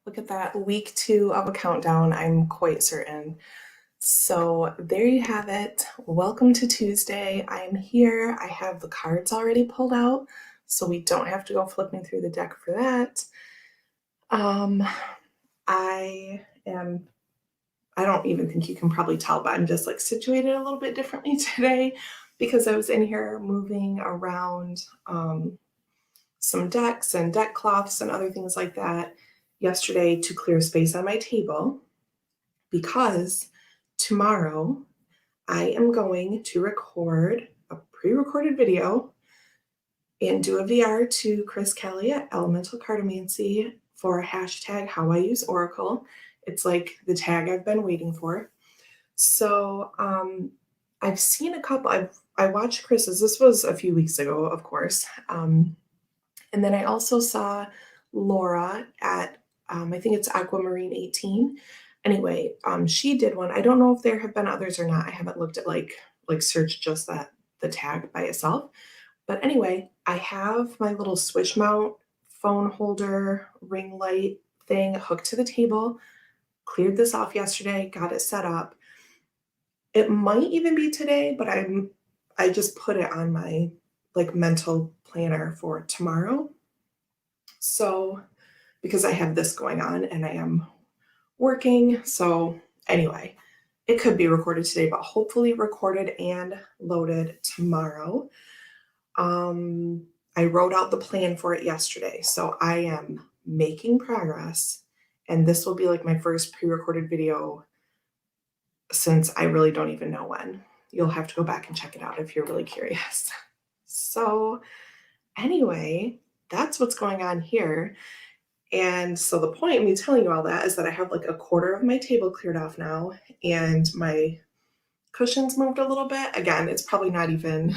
Look at that, week 2 of a countdown, I'm quite certain. So there you have it. Welcome to Tuesday. I'm here. I have the cards already pulled out, so we don't have to go flipping through the deck for that. Um, I am, I don't even think you can probably tell, but I'm just like situated a little bit differently today because I was in here moving around some decks and deck cloths and other things like that yesterday to clear space on my table because tomorrow I am going to record a pre-recorded video and do a VR to Chris Kelly at Elemental Cartomancy for hashtag how I use Oracle. It's like the tag I've been waiting for. So I've seen a couple, I watched Chris's, this was a few weeks ago, of course. And then I also saw Laura at, I think it's Aquamarine 18. Anyway, she did one. I don't know if there have been others or not. I haven't looked at like searched just the tag by itself. But anyway, I have my little switch mount phone holder ring light thing hooked to the table. Cleared this off yesterday, got it set up. It might even be today, but I just put it on my like mental planner for tomorrow. So because I have this going on and I am working. So anyway, it could be recorded today, but hopefully recorded and loaded tomorrow. I wrote out the plan for it yesterday, so I am making progress, and this will be like my first pre-recorded video since I really don't even know when. You'll have to go back and check it out if you're really curious. So anyway, that's what's going on here. And so the point of me telling you all that is that I have like a quarter of my table cleared off now, and my cushions moved a little bit. Again, it's probably not even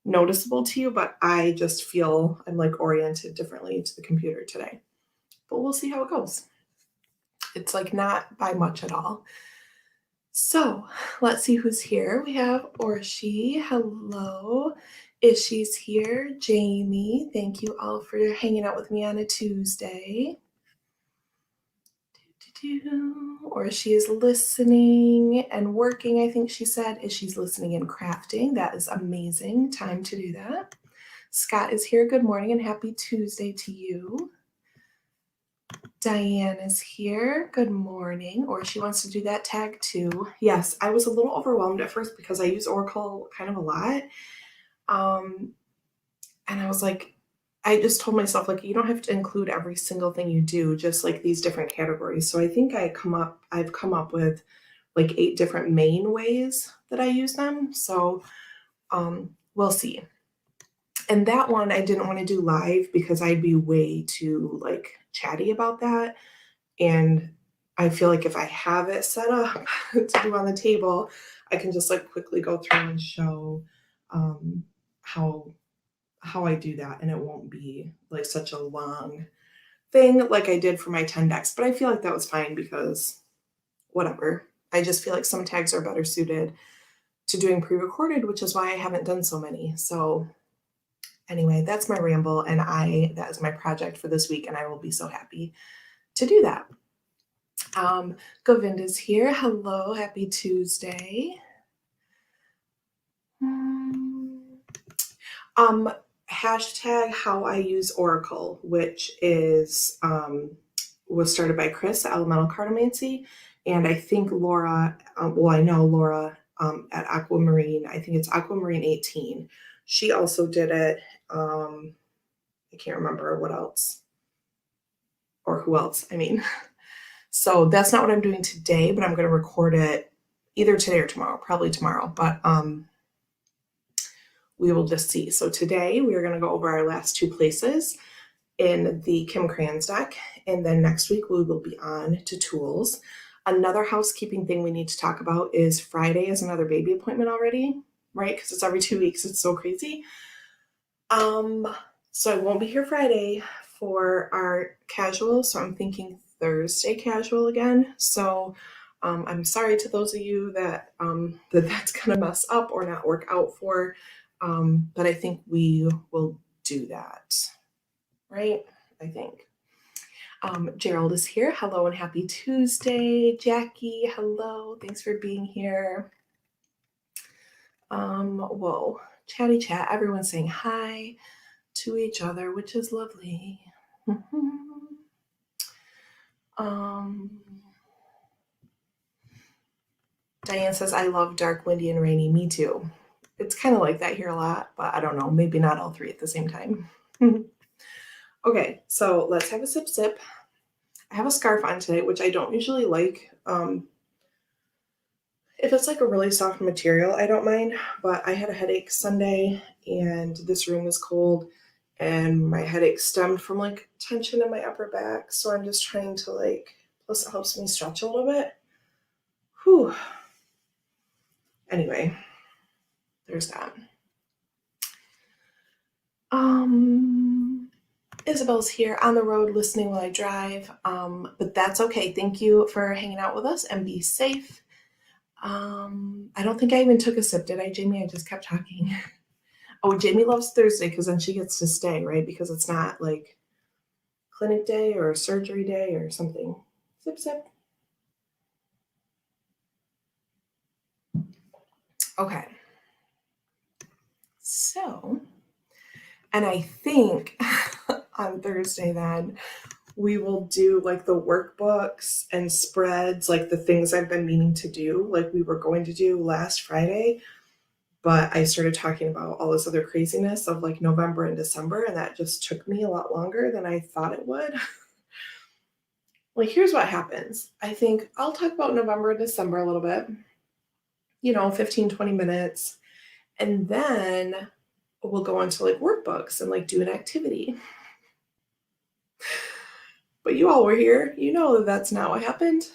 noticeable to you, but I just feel I'm like oriented differently to the computer today. But we'll see how it goes. It's like not by much at all. So let's see who's here. We have Orshi. Hello. Ishi's here. Jamie. Thank you all for hanging out with me on a Tuesday. Or she is listening and working, I think she said. Is she's listening and crafting. That is amazing. Time to do that. Scott is here. Good morning and happy Tuesday to you. Diane is here. Good morning. Or she wants to do that tag too. Yes, I was a little overwhelmed at first because I use Oracle kind of a lot. And I was like, I just told myself, like, you don't have to include every single thing you do, just like these different categories. So I think I've come up with like 8 different main ways that I use them. So we'll see. And that one I didn't want to do live because I'd be way too like chatty about that. And I feel like if I have it set up to do on the table, I can just like quickly go through and show how I do that, and it won't be like such a long thing like I did for my 10 decks. But I feel like that was fine because whatever. I just feel like some tags are better suited to doing pre-recorded, which is why I haven't done so many. So anyway, that's my ramble, and that is my project for this week, and I will be so happy to do that. Govinda's here. Hello, happy Tuesday. Hashtag how I use Oracle, which is was started by Chris at Elemental Cartomancy, and I think Laura, I know Laura at Aquamarine, I think it's Aquamarine 18. She also did it. I can't remember what else or who else. I mean, so that's not what I'm doing today, but I'm going to record it either today or tomorrow, probably tomorrow. But we will just see. So today we are going to go over our last 2 places in the Kim Crayons deck. And then next week we will be on to tools. Another housekeeping thing we need to talk about is Friday is another baby appointment already, right? Because it's every 2 weeks. It's so crazy. So I won't be here Friday for our casual. So I'm thinking Thursday casual again. So I'm sorry to those of you that that's going to mess up or not work out for. But I think we will do that, right? I think. Gerald is here. Hello and happy Tuesday. Jackie, hello. Thanks for being here. Whoa, chatty chat. Everyone's saying hi to each other, which is lovely. Diane says, I love dark, windy, and rainy. Me too. It's kind of like that here a lot, but I don't know. Maybe not all three at the same time. Okay, so let's have a sip sip. I have a scarf on today, which I don't usually like. If it's like a really soft material, I don't mind, but I had a headache Sunday and this room was cold and my headache stemmed from like tension in my upper back. So I'm just trying to plus it helps me stretch a little bit. Whew. Anyway, there's that. Isabel's here on the road listening while I drive, but that's okay. Thank you for hanging out with us and be safe. I don't think I even took a sip, did I, Jamie? I just kept talking. Oh, Jamie loves Thursday because then she gets to stay, right? Because it's not like clinic day or surgery day or something. Sip, sip. Okay. So, and I think on Thursday then, we will do like the workbooks and spreads, like the things I've been meaning to do, like we were going to do last Friday. But I started talking about all this other craziness of like November and December, and that just took me a lot longer than I thought it would. Like, here's what happens. I think I'll talk about November and December a little bit, 15, 20 minutes. And then we'll go into like workbooks and like do an activity. But you all were here. You know that's not what happened.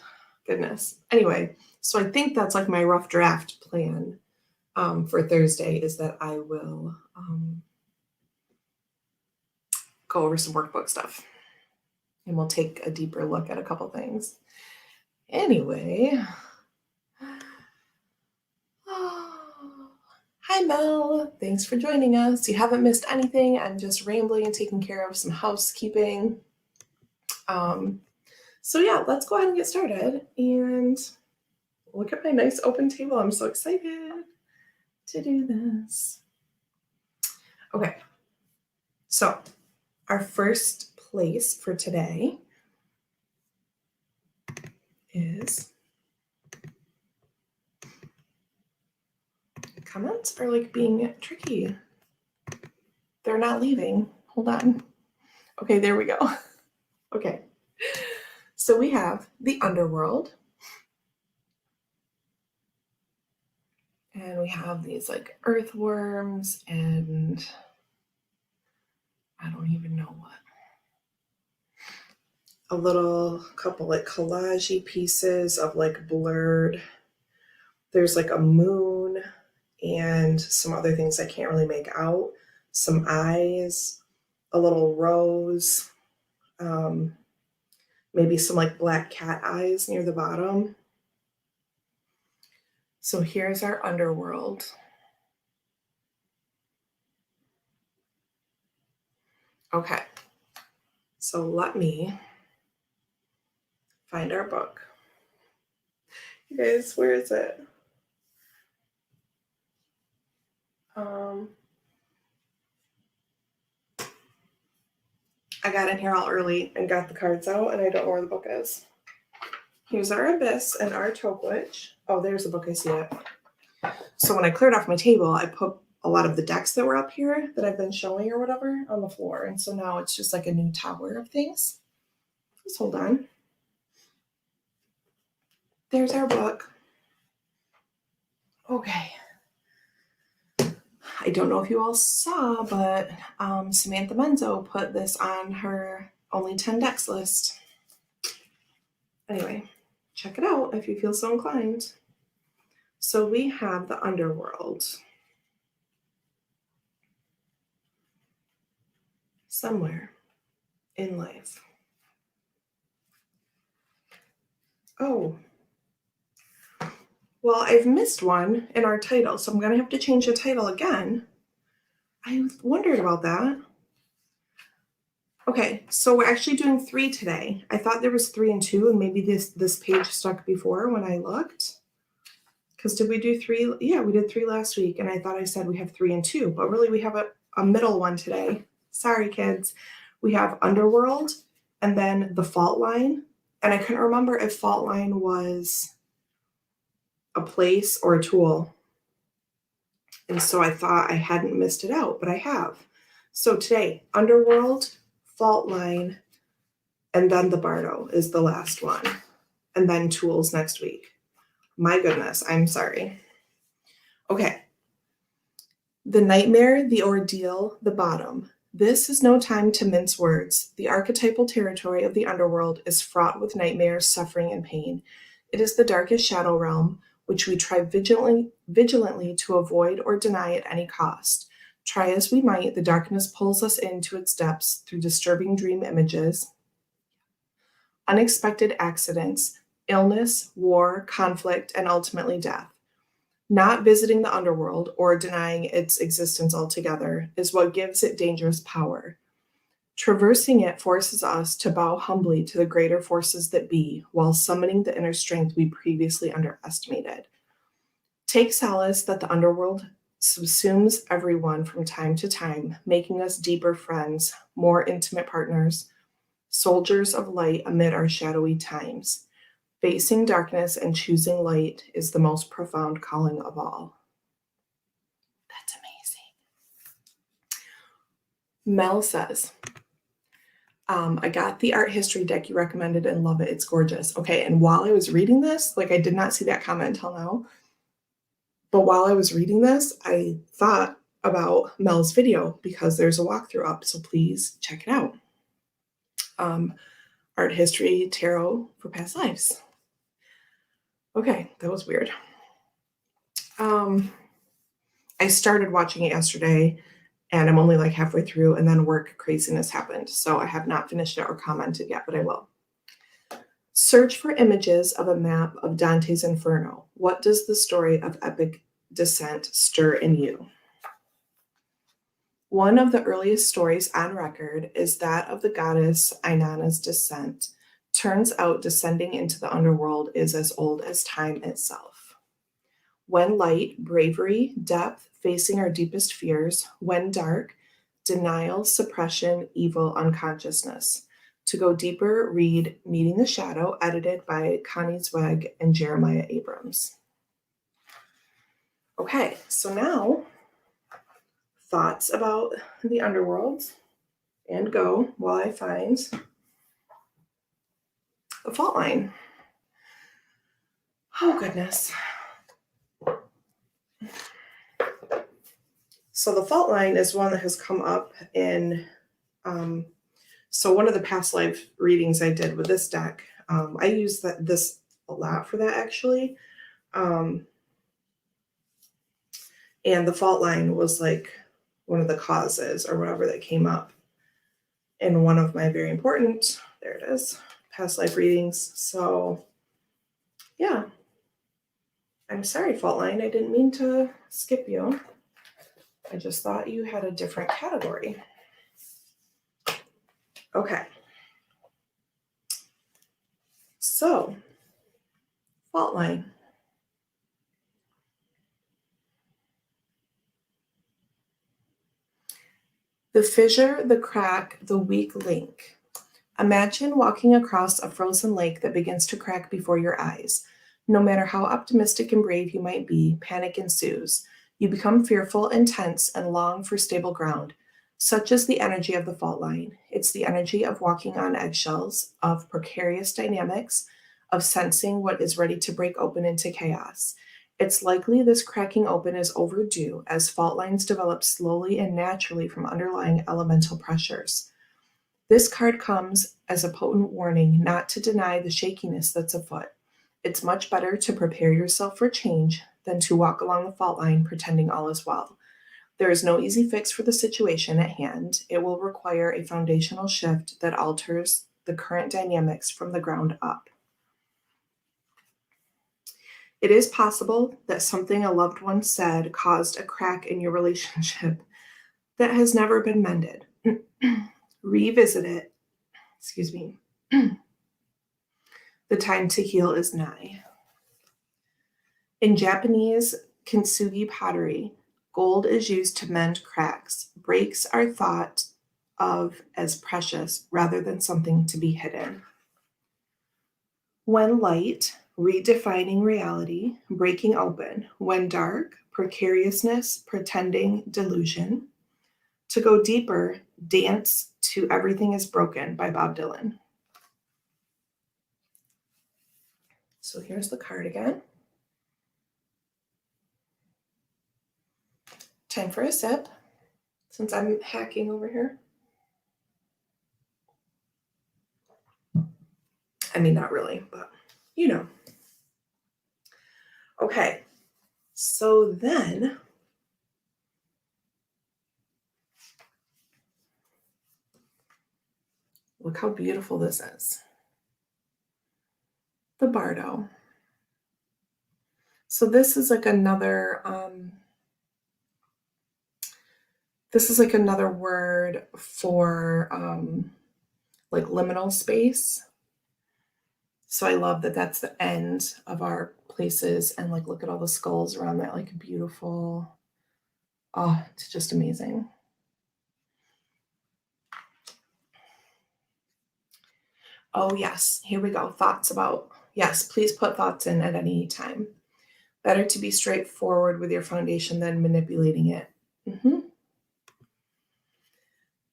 Goodness. Anyway, so I think that's like my rough draft plan for Thursday is that I will go over some workbook stuff. And we'll take a deeper look at a couple things. Anyway. Hi, Mel. Thanks for joining us. You haven't missed anything. I'm just rambling and taking care of some housekeeping. So yeah, let's go ahead and get started. And look at my nice open table. I'm so excited to do this. Okay. So our first place for today is comments are like being tricky. They're not leaving. Hold on. Okay, there we go. Okay. So we have the Underworld. And we have these like earthworms and I don't even know what. A little couple like collage-y pieces of like blurred. There's like a moon and some other things I can't really make out. Some eyes, a little rose, maybe some like black cat eyes near the bottom. So here's our Underworld. Okay, so let me find our book. You guys, where is it? I got in here all early and got the cards out, and I don't know where the book is. Here's our Abyss and our Taupe Witch. Oh, there's the book. I see it. So when I cleared off my table, I put a lot of the decks that were up here that I've been showing or whatever on the floor. And so now it's just like a new tower of things. Just hold on. There's our book. Okay. I don't know if you all saw, but Samantha Menzo put this on her only 10 decks list. Anyway, check it out if you feel so inclined. So we have the Underworld. Somewhere in life. Oh. Well, I've missed one in our title, so I'm going to have to change the title again. I wondered about that. Okay, so we're actually doing 3 today. I thought there was 3 and 2, and maybe this page stuck before when I looked. Because did we do 3? Yeah, we did 3 last week, and I thought I said we have 3 and 2, but really we have a middle one today. Sorry, kids. We have Underworld, and then the Faultline, and I couldn't remember if Faultline was a place or a tool. And so I thought I hadn't missed it out, but I have. So today, Underworld, Faultline, and then the Bardo is the last one. And then tools next week. My goodness, I'm sorry. Okay. The nightmare, the ordeal, the bottom. This is no time to mince words. The archetypal territory of the underworld is fraught with nightmares, suffering, and pain. It is the darkest shadow realm, which we try vigilantly to avoid or deny at any cost. Try as we might, the darkness pulls us into its depths through disturbing dream images, unexpected accidents, illness, war, conflict, and ultimately death. Not visiting the underworld or denying its existence altogether is what gives it dangerous power. Traversing it forces us to bow humbly to the greater forces that be, while summoning the inner strength we previously underestimated. Take solace that the underworld subsumes everyone from time to time, making us deeper friends, more intimate partners, soldiers of light amid our shadowy times. Facing darkness and choosing light is the most profound calling of all. That's amazing. Mel says, I got the art history deck you recommended and love it. It's gorgeous. Okay, and while I was reading this, I did not see that comment until now, but while I was reading this, I thought about Mel's video because there's a walkthrough up, so please check it out. Art history tarot for past lives. Okay, that was weird. I started watching it yesterday, and I'm only halfway through, and then work craziness happened, so I have not finished it or commented yet, but I will. Search for images of a map of Dante's Inferno. What does the story of epic descent stir in you? One of the earliest stories on record is that of the goddess Inanna's descent. Turns out descending into the underworld is as old as time itself. When light, bravery, depth, facing our deepest fears. When dark, denial, suppression, evil, unconsciousness. To go deeper, read Meeting the Shadow, edited by Connie Zweig and Jeremiah Abrams. Okay, so now, thoughts about the underworld, and go while I find the Faultline. Oh, goodness. So the Faultline is one that has come up in, so one of the past life readings I did with this deck, I use this a lot for that actually. And the Faultline was one of the causes or whatever that came up in one of my very important, there it is, past life readings. So yeah, I'm sorry, Faultline, I didn't mean to skip you. I just thought you had a different category. Okay. So, Faultline. The fissure, the crack, the weak link. Imagine walking across a frozen lake that begins to crack before your eyes. No matter how optimistic and brave you might be, panic ensues. You become fearful and tense and long for stable ground. Such is the energy of the Faultline. It's the energy of walking on eggshells, of precarious dynamics, of sensing what is ready to break open into chaos. It's likely this cracking open is overdue as fault lines develop slowly and naturally from underlying elemental pressures. This card comes as a potent warning not to deny the shakiness that's afoot. It's much better to prepare yourself for change than to walk along the fault line pretending all is well. There is no easy fix for the situation at hand. It will require a foundational shift that alters the current dynamics from the ground up. It is possible that something a loved one said caused a crack in your relationship that has never been mended. Revisit it. Excuse me. The time to heal is nigh. In Japanese kintsugi pottery, gold is used to mend cracks. Breaks are thought of as precious rather than something to be hidden. When light, redefining reality, breaking open. When dark, precariousness, pretending, delusion. To go deeper, dance to Everything is Broken by Bob Dylan. So here's the card again. Time for a sip, since I'm hacking over here. I mean, not really, but you know. Okay, so then look how beautiful this is. The Bardo. So this is like another word for like liminal space. So I love that that's the end of our places, and like look at all the skulls around that, like beautiful. Oh, it's just amazing. Oh yes, here we go. Thoughts about, yes, please put thoughts in at any time. Better to be straightforward with your foundation than manipulating it.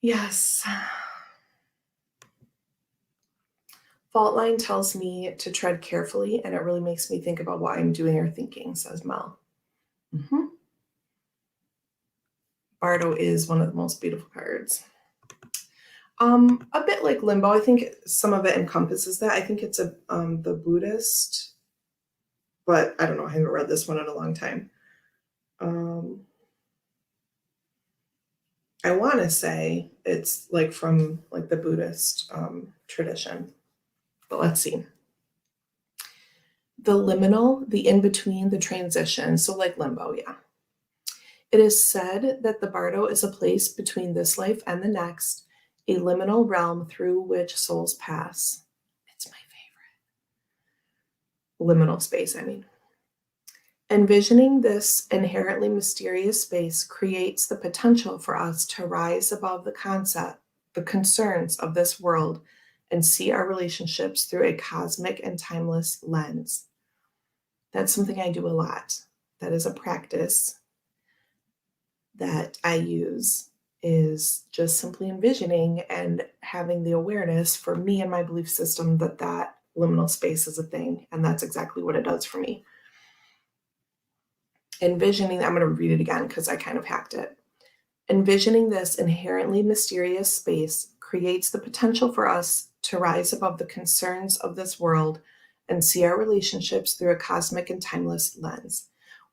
Yes. Faultline tells me to tread carefully, and it really makes me think about what I'm doing or thinking, says Mel. Bardo is one of the most beautiful cards. A bit like Limbo. I think some of it encompasses that. I think it's the Buddhist, but I don't know. I haven't read this one in a long time. I want to say it's like from like the Buddhist tradition, but let's see. The liminal, the in-between, the transition. So like Limbo, yeah. It is said that the Bardo is a place between this life and the next, a liminal realm through which souls pass. It's my favorite. Liminal space, I mean. Envisioning this inherently mysterious space creates the potential for us to rise above the concerns of this world, and see our relationships through a cosmic and timeless lens. That's something I do a lot. That is a practice that I use, is just simply envisioning and having the awareness for me and my belief system that liminal space is a thing. And that's exactly what it does for me. Envisioning, I'm going to read it again because I kind of hacked it. Envisioning this inherently mysterious space creates the potential for us to rise above the concerns of this world and see our relationships through a cosmic and timeless lens.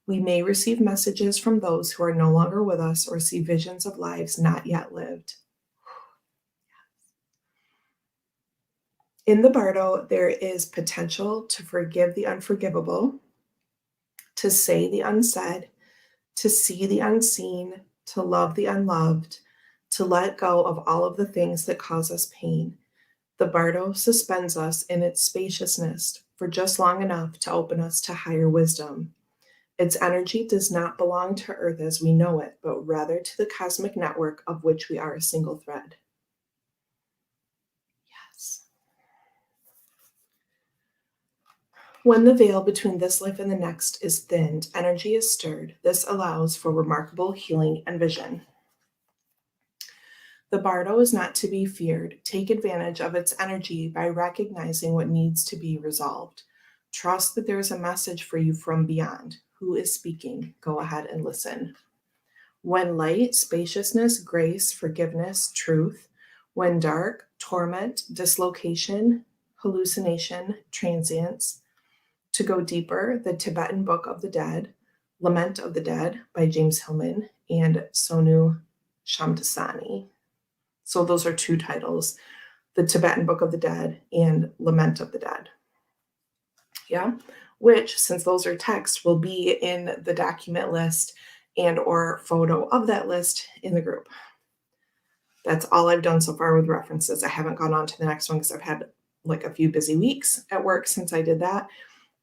We may receive messages from those who are no longer with us or see visions of lives not yet lived. In the Bardo, there is potential to forgive the unforgivable, to say the unsaid, to see the unseen, to love the unloved, to let go of all of the things that cause us pain. The Bardo suspends us in its spaciousness for just long enough to open us to higher wisdom. Its energy does not belong to Earth as we know it, but rather to the cosmic network of which we are a single thread. Yes. When the veil between this life and the next is thinned, energy is stirred. This allows for remarkable healing and vision. The Bardo is not to be feared. Take advantage of its energy by recognizing what needs to be resolved. Trust that there is a message for you from beyond. Who is speaking? Go ahead and listen. When light, spaciousness, grace, forgiveness, truth. When dark, torment, dislocation, hallucination, transience. To go deeper, the Tibetan Book of the Dead, Lament of the Dead by James Hillman and Sonu Shamdasani. So those are two titles, the Tibetan Book of the Dead and Lament of the Dead. Yeah, which, since those are text, will be in the document list and or photo of that list in the group. That's all I've done so far with references. I haven't gone on to the next one because I've had like a few busy weeks at work since I did that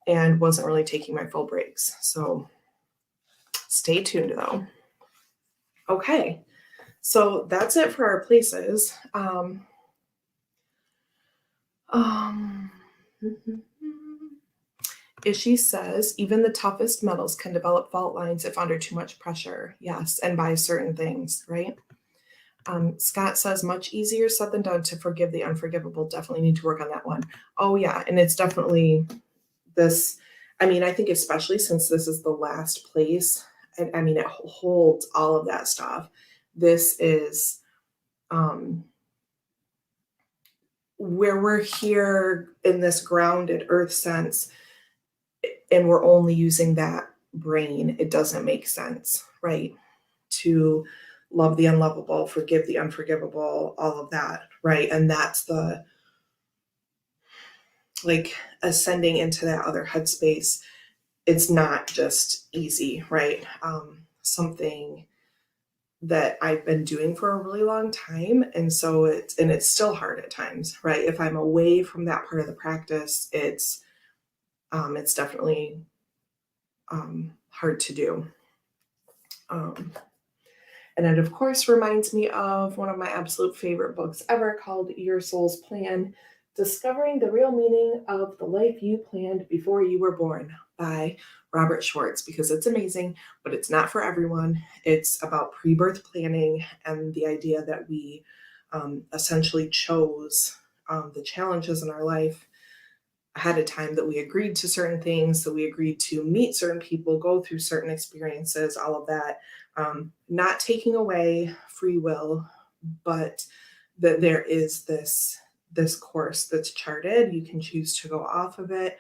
and wasn't really taking my full breaks. So stay tuned though. Okay, so that's it for our places. Ishi says, even the toughest metals can develop fault lines if under too much pressure. Yes, and by certain things, right? Scott says, much easier said than done to forgive the unforgivable. Definitely need to work on that one. Oh, yeah. And it's definitely this. I mean, I think especially since this is the last place, and I mean, it holds all of that stuff. This is where we're here in this grounded earth sense, and we're only using that brain. It doesn't make sense, right? To love the unlovable, forgive the unforgivable, all of that, right? And that's the like ascending into that other headspace. It's not just easy, right? Something that I've been doing for a really long time, and so it's still hard at times, right? If I'm away from that part of the practice, it's definitely hard to do. And it, of course, reminds me of one of my absolute favorite books ever called Your Soul's Plan, Discovering the Real Meaning of the Life You Planned Before You Were Born by Robert Schwartz, because it's amazing, but it's not for everyone. It's about pre-birth planning and the idea that we essentially chose the challenges in our life ahead of time, that we agreed to certain things, that we agreed to meet certain people, go through certain experiences, all of that. Not taking away free will, but that there is this course that's charted. You can choose to go off of it.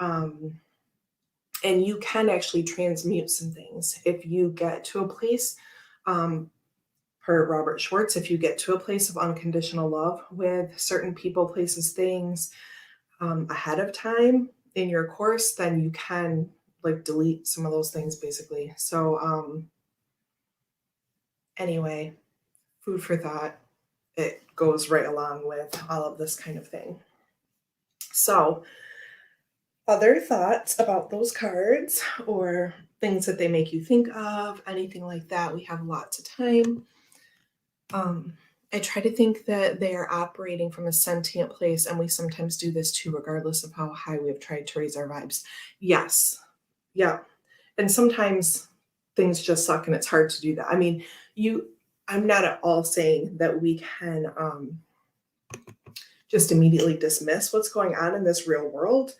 And you can actually transmute some things. If you get to a place, per Robert Schwartz, if you get to a place of unconditional love with certain people, places, things, ahead of time in your course, then you can like delete some of those things basically. So anyway, food for thought. It goes right along with all of this kind of thing. So other thoughts about those cards or things that they make you think of, anything like that. We have lots of time. I try to think that they are operating from a sentient place, and we sometimes do this too, regardless of how high we have tried to raise our vibes. Yes. Yeah. And sometimes things just suck and it's hard to do that. I mean, I'm not at all saying that we can just immediately dismiss what's going on in this real world.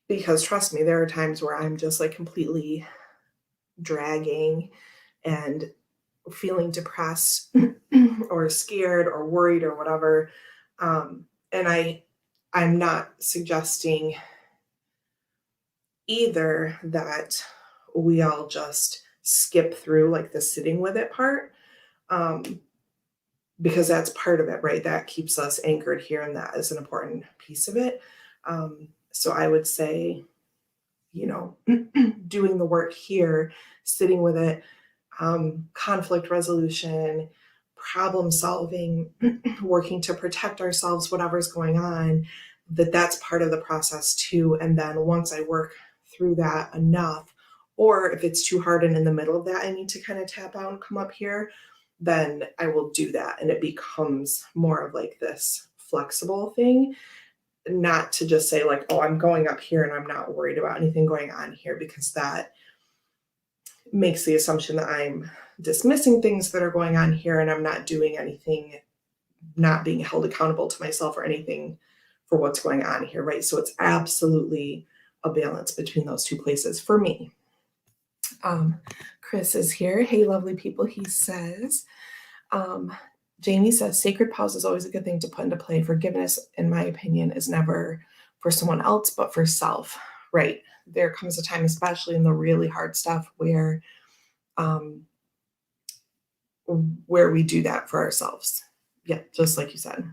Because trust me, there are times where I'm just like completely dragging and feeling depressed or scared or worried or whatever. And I'm not suggesting either that we all just skip through like the sitting with it part, because that's part of it, right? That keeps us anchored here, and that is an important piece of it. So I would say, doing the work here, sitting with it, conflict resolution, problem solving, working to protect ourselves, whatever's going on, that's part of the process too. And then once I work through that enough, or if it's too hard and in the middle of that, I need to kind of tap out and come up here, then I will do that. And it becomes more of like this flexible thing, not to just say like, oh, I'm going up here and I'm not worried about anything going on here, because that makes the assumption that I'm dismissing things that are going on here and I'm not doing anything, not being held accountable to myself or anything for what's going on here, right? So it's absolutely a balance between those two places for me. Chris is here. Hey, lovely people, he says. Jamie says, sacred pause is always a good thing to put into play. Forgiveness, in my opinion, is never for someone else, but for self, right? There comes a time, especially in the really hard stuff, where we do that for ourselves. Yeah, just like you said.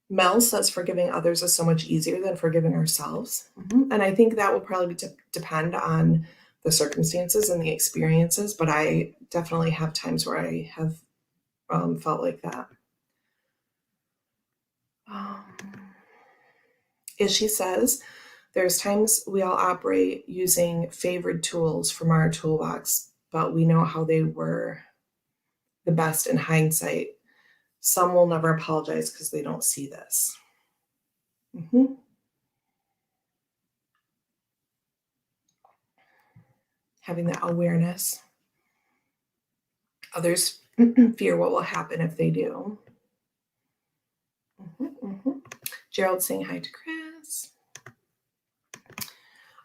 Mel says forgiving others is so much easier than forgiving ourselves. Mm-hmm. And I think that will probably depend on the circumstances and the experiences, but I definitely have times where I have felt like that. As she says, there's times we all operate using favored tools from our toolbox, but we know how they were the best in hindsight. Some will never apologize because they don't see this. Mm-hmm. Having that awareness. Others fear what will happen if they do. Mm-hmm, mm-hmm. Gerald saying hi to Chris.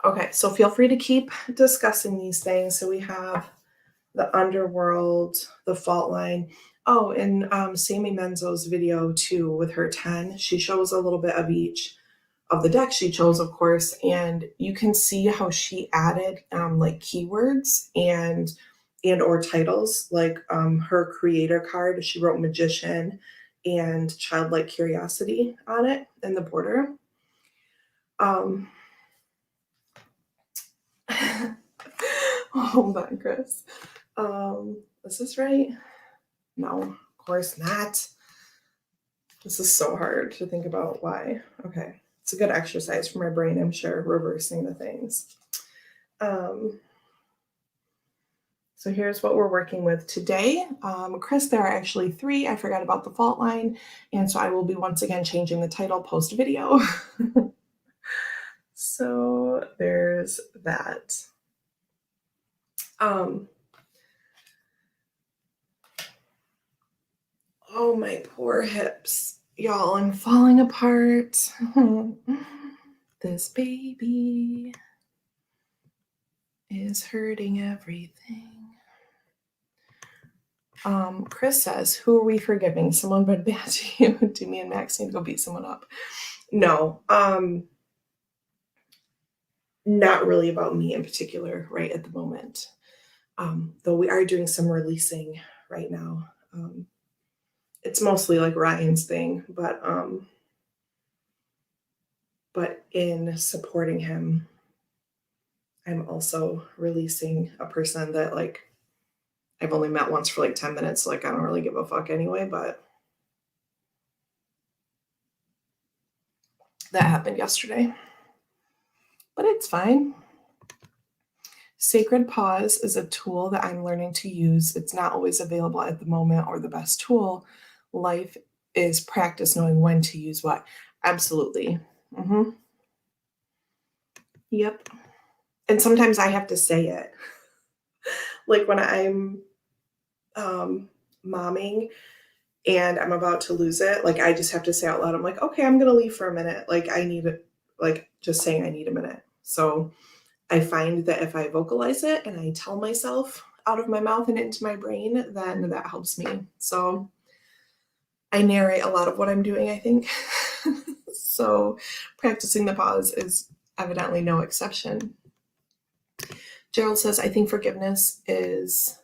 Okay, so feel free to keep discussing these things. So we have the Underworld, the Faultline. Oh, and Sammy Menzo's video too with her 10. She shows a little bit of each of the decks she chose, of course, and you can see how she added like keywords and or titles, like her creator card. She wrote Magician and Childlike Curiosity on it in the border. Hold on, Chris. Is this right? No, of course not. This is so hard to think about why. Okay, it's a good exercise for my brain, I'm sure, reversing the things. So here's what we're working with today. Chris, there are actually 3. I forgot about the fault line, and so I will be once again changing the title post video. So there's that. Oh, my poor hips. Y'all, I'm falling apart. This baby is hurting everything. Chris says, who are we forgiving? Someone been bad to you? Do me and Max need to go beat someone up? No, not really about me in particular right at the moment. Though we are doing some releasing right now. It's mostly like Ryan's thing, but in supporting him, I'm also releasing a person that like I've only met once for like 10 minutes. Like I don't really give a fuck anyway, but that happened yesterday. But it's fine. Sacred pause is a tool that I'm learning to use. It's not always available at the moment or the best tool. Life is practice knowing when to use what. Absolutely. Mm-hmm. Yep. And sometimes I have to say it. Like when I'm momming and I'm about to lose it, like I just have to say out loud, I'm like, okay, I'm going to leave for a minute. Like I need it, like just saying I need a minute. So I find that if I vocalize it and I tell myself out of my mouth and into my brain, then that helps me. So I narrate a lot of what I'm doing, I think. So practicing the pause is evidently no exception. Gerald says, I think forgiveness is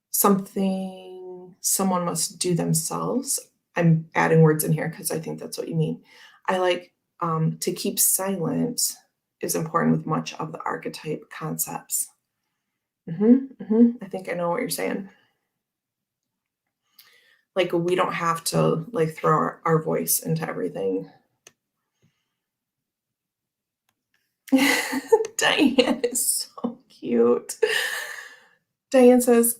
something someone must do themselves. I'm adding words in here because I think that's what you mean. I like to keep silent is important with much of the archetype concepts. I think I know what you're saying. Like we don't have to like throw our voice into everything. Diane is so cute. Diane says,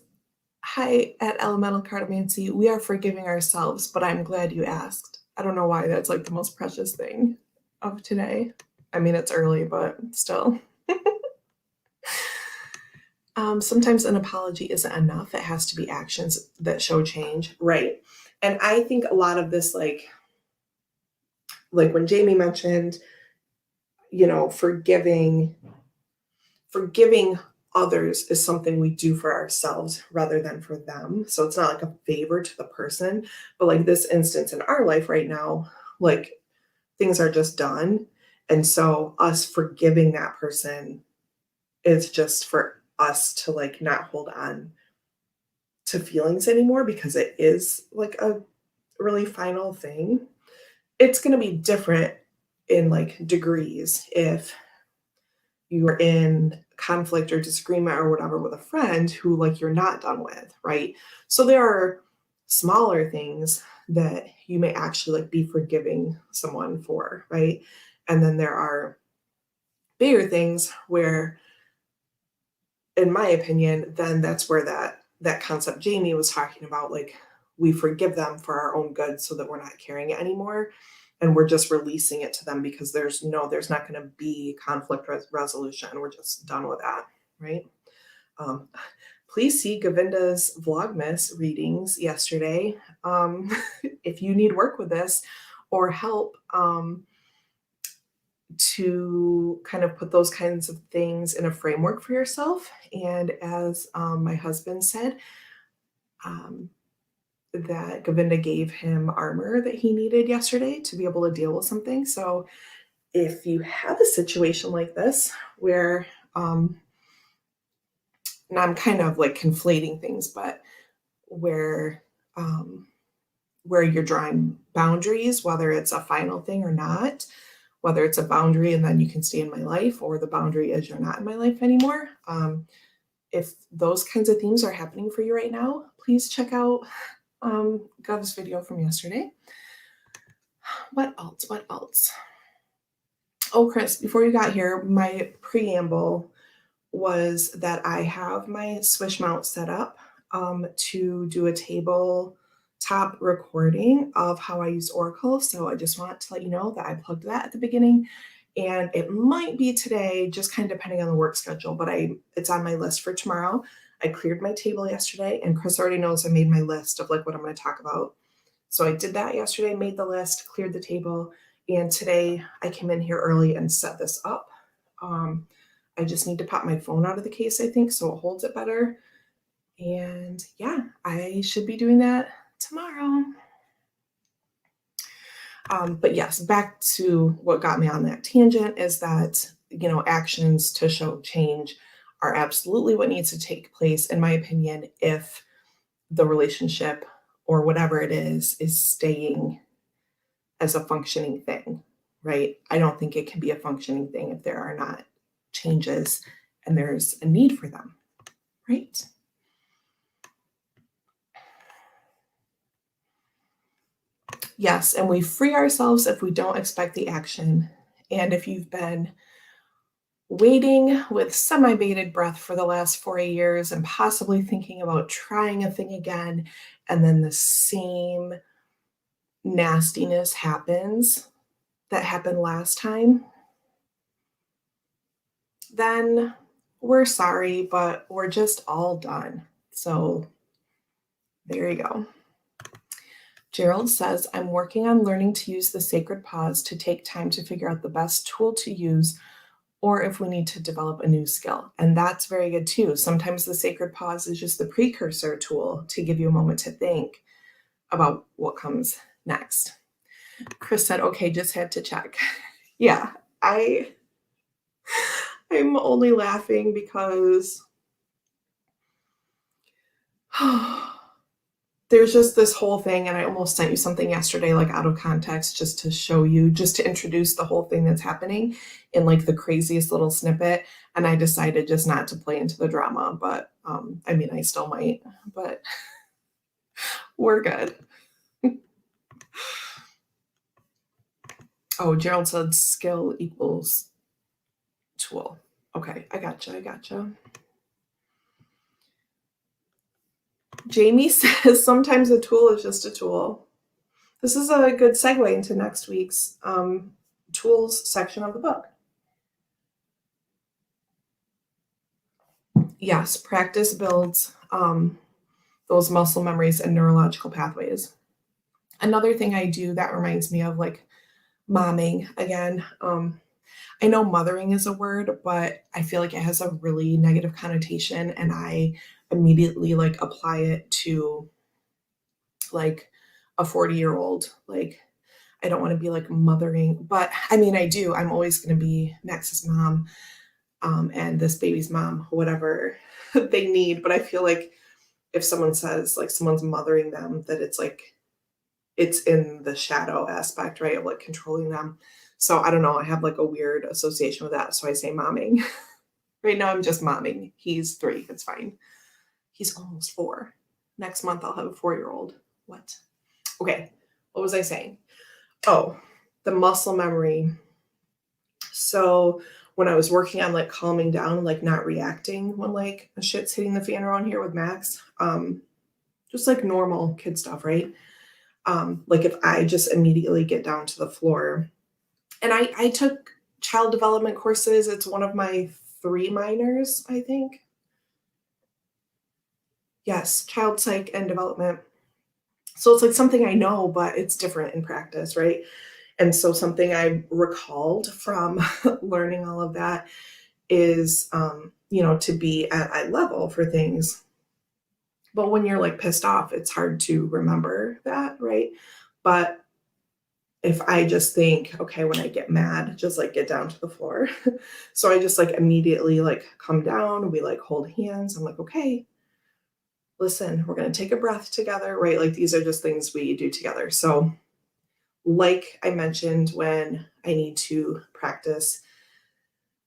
hi at Elemental Cartomancy. We are forgiving ourselves, but I'm glad you asked. I don't know why that's like the most precious thing of today. I mean, it's early, but still. Sometimes an apology isn't enough. It has to be actions that show change. Right. And I think a lot of this, like when Jamie mentioned, you know, forgiving others is something we do for ourselves rather than for them. So it's not like a favor to the person, but like this instance in our life right now, like things are just done. And so us forgiving that person is just for us to like not hold on to feelings anymore because it is like a really final thing. It's going to be different in like degrees if you're in conflict or disagreement or whatever with a friend who like you're not done with, right? So there are smaller things that you may actually like be forgiving someone for, right? And then there are bigger things where, in my opinion, then that's where that concept Jamie was talking about, like we forgive them for our own good so that we're not carrying it anymore, and we're just releasing it to them because there's not going to be conflict resolution. We're just done with that, right? um, please see Govinda's Vlogmas readings yesterday if you need work with this or help to kind of put those kinds of things in a framework for yourself. And as my husband said, um, that Govinda gave him armor that he needed yesterday to be able to deal with something. So if you have a situation like this where, and I'm kind of like conflating things, but where um, where you're drawing boundaries, whether it's a final thing or not, whether it's a boundary and then you can stay in my life, or the boundary is you're not in my life anymore. If those kinds of themes are happening for you right now, please check out Gov's video from yesterday. What else? What else? Oh, Chris, before you got here, my preamble was that I have my Swish mount set up to do a tabletop recording of how I use Oracle. So I just want to let you know that I plugged that at the beginning, and it might be today, just kind of depending on the work schedule, but it's on my list for tomorrow. I cleared my table yesterday, and Chris already knows I made my list of like what I'm going to talk about. So I did that yesterday, made the list, cleared the table, and today I came in here early and set this up. I just need to pop my phone out of the case, I think, so it holds it better. And yeah, I should be doing that tomorrow. But yes, back to what got me on that tangent is that, actions to show change are absolutely what needs to take place, in my opinion, if the relationship or whatever it is staying as a functioning thing, right? I don't think it can be a functioning thing if there are not changes and there's a need for them, right? Yes, and we free ourselves if we don't expect the action. And if you've been waiting with semi-bated breath for the last 4 years and possibly thinking about trying a thing again, and then the same nastiness happens that happened last time, then we're sorry, but we're just all done. So there you go. Gerald says, I'm working on learning to use the sacred pause to take time to figure out the best tool to use, or if we need to develop a new skill. And that's very good too. Sometimes the sacred pause is just the precursor tool to give you a moment to think about what comes next. Chris said, okay, just had to check. Yeah, I'm only laughing because there's just this whole thing, and I almost sent you something yesterday, like out of context, just to show you, just to introduce the whole thing that's happening in like the craziest little snippet. And I decided just not to play into the drama, but I mean, I still might, but we're good. Oh, Gerald said skill equals tool. Okay, I gotcha. Jamie says sometimes a tool is just a tool. This is a good segue into next week's tools section of the book. Yes, practice builds those muscle memories and neurological pathways. Another thing I do that reminds me of like momming again. I know mothering is a word, but I feel like it has a really negative connotation, and I immediately like apply it to like a 40-year-old. Like, I don't want to be like mothering, but I mean, I do. I'm always going to be Max's mom and this baby's mom, whatever they need. But I feel like if someone says like someone's mothering them, that it's like, it's in the shadow aspect, right? Of like controlling them. So I don't know, I have like a weird association with that. So I say momming. Right now I'm just momming. He's 3. It's fine. He's almost 4. Next month I'll have a 4-year-old. What? Okay. What was I saying? Oh, the muscle memory. So when I was working on like calming down and like not reacting when like shit's hitting the fan around here with Max, just like normal kid stuff, right? Like if I just immediately get down to the floor, and I took child development courses. It's one of my 3 minors, I think. Yes, child psych and development. So it's like something I know, but it's different in practice, right? And so something I recalled from learning all of that is, to be at eye level for things. But when you're like pissed off, it's hard to remember that, right? But if I just think, okay, when I get mad, just like get down to the floor. So I just like immediately like come down, we like hold hands. I'm like, okay, listen, we're going to take a breath together, right? Like these are just things we do together. So like I mentioned, when I need to practice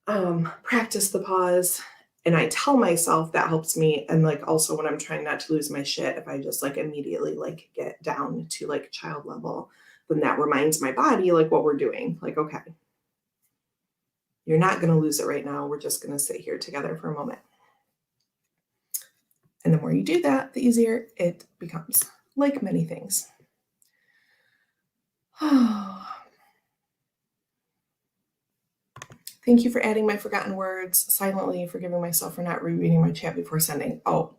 the pause, and I tell myself that helps me. And like also when I'm trying not to lose my shit, if I just like immediately like get down to like child level, then that reminds my body like what we're doing. Like, okay, you're not going to lose it right now. We're just going to sit here together for a moment. And the more you do that, the easier it becomes, like many things. Thank you for adding my forgotten words silently, forgiving myself for not rereading my chat before sending. Oh,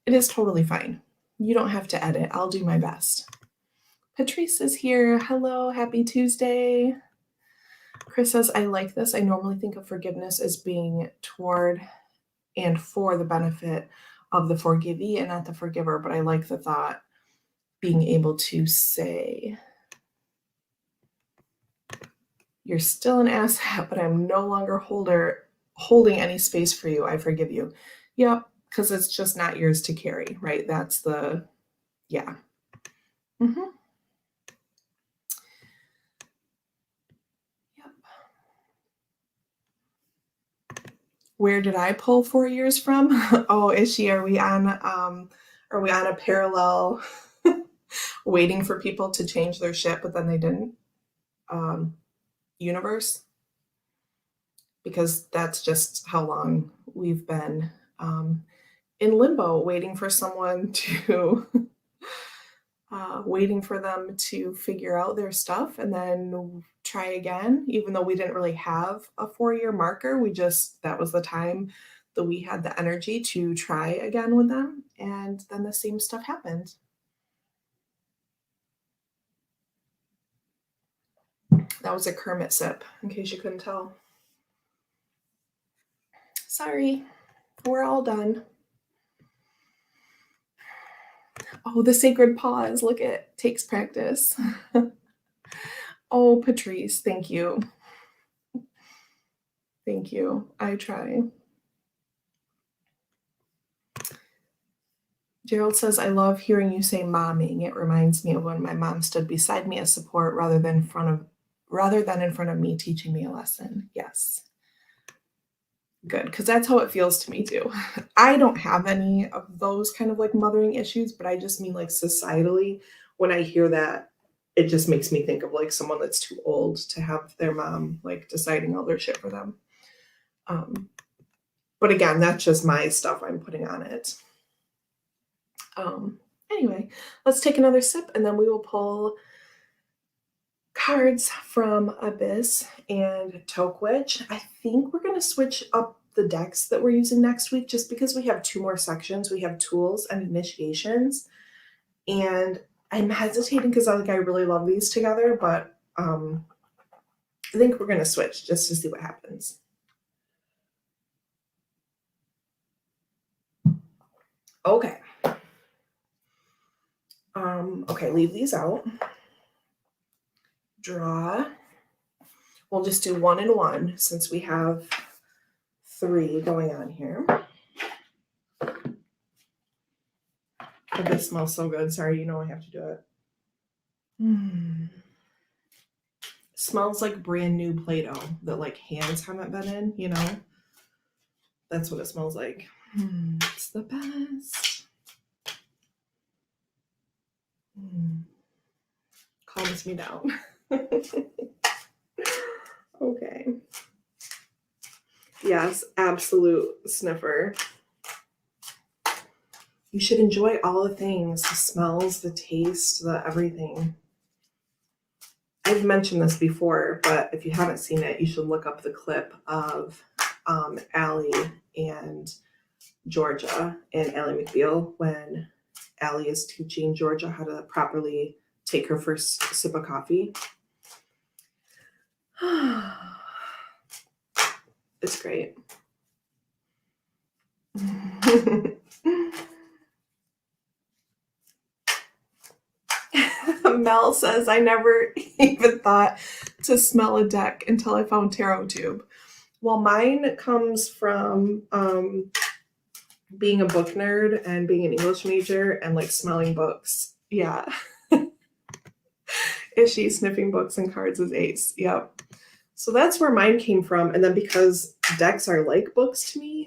it is totally fine. You don't have to edit. I'll do my best. Patrice is here. Hello, happy Tuesday. Chris says, I like this. I normally think of forgiveness as being toward and for the benefit of the forgivee and not the forgiver, but I like the thought being able to say, you're still an asshat, but I'm no longer holding any space for you. I forgive you. Yep, because it's just not yours to carry, right? That's the, yeah. Mm-hmm. Yep. Where did I pull 4 years from? Oh, Ishi, are we on a parallel waiting for people to change their shit, but then they didn't? Universe? Because that's just how long we've been in limbo, waiting for someone to waiting for them to figure out their stuff and then try again, even though we didn't really have a 4-year marker. That was the time that we had the energy to try again with them. And then the same stuff happened. That was a Kermit sip, in case you couldn't tell. Sorry, we're all done. Oh, the sacred pause. Look, it takes practice. Oh, Patrice, thank you. Thank you. I try. Gerald says, I love hearing you say momming. It reminds me of when my mom stood beside me as support rather than in front of me teaching me a lesson. Yes. Good, because that's how it feels to me too. I don't have any of those kind of like mothering issues, but I just mean like societally, when I hear that, it just makes me think of like someone that's too old to have their mom like deciding all their shit for them. But again, that's just my stuff I'm putting on it. Anyway, let's take another sip and then we will pull cards from Abyss and Tokwitch. I think we're going to switch up the decks that we're using next week just because we have 2 more sections. We have tools and initiations. And I'm hesitating because I really love these together, but I think we're going to switch just to see what happens. Okay. Okay, leave these out. Draw. We'll just do 1 and 1 since we have 3 going on here. Oh, this smells so good. Sorry, I have to do it. Smells like brand new Play-Doh that like hands haven't been in, you know? That's what it smells like. It's the best. Calms me down. Okay. Yes, absolute sniffer. You should enjoy all the things, the smells, the taste, the everything. I've mentioned this before, but if you haven't seen it, you should look up the clip of Allie and Georgia and Allie McBeal when Allie is teaching Georgia how to properly take her first sip of coffee. It's great. Mel says, I never even thought to smell a deck until I found Tarot Tube. Well, mine comes from being a book nerd and being an English major and like smelling books. Yeah. Is she sniffing books and cards is Ace? Yep. So that's where mine came from. And then because decks are like books to me,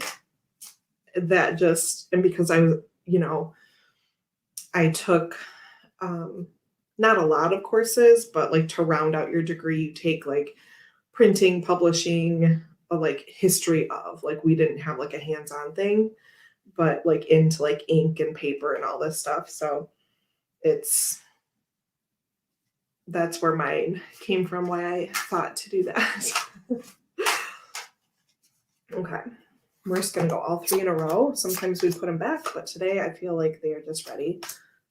that just, and because I was, you know, I took not a lot of courses, but like to round out your degree, you take like printing, publishing, like history of, like we didn't have like a hands-on thing, but like into like ink and paper and all this stuff. So that's where mine came from, why I thought to do that. Okay. We're just going to go all three in a row. Sometimes we put them back, but today I feel like they are just ready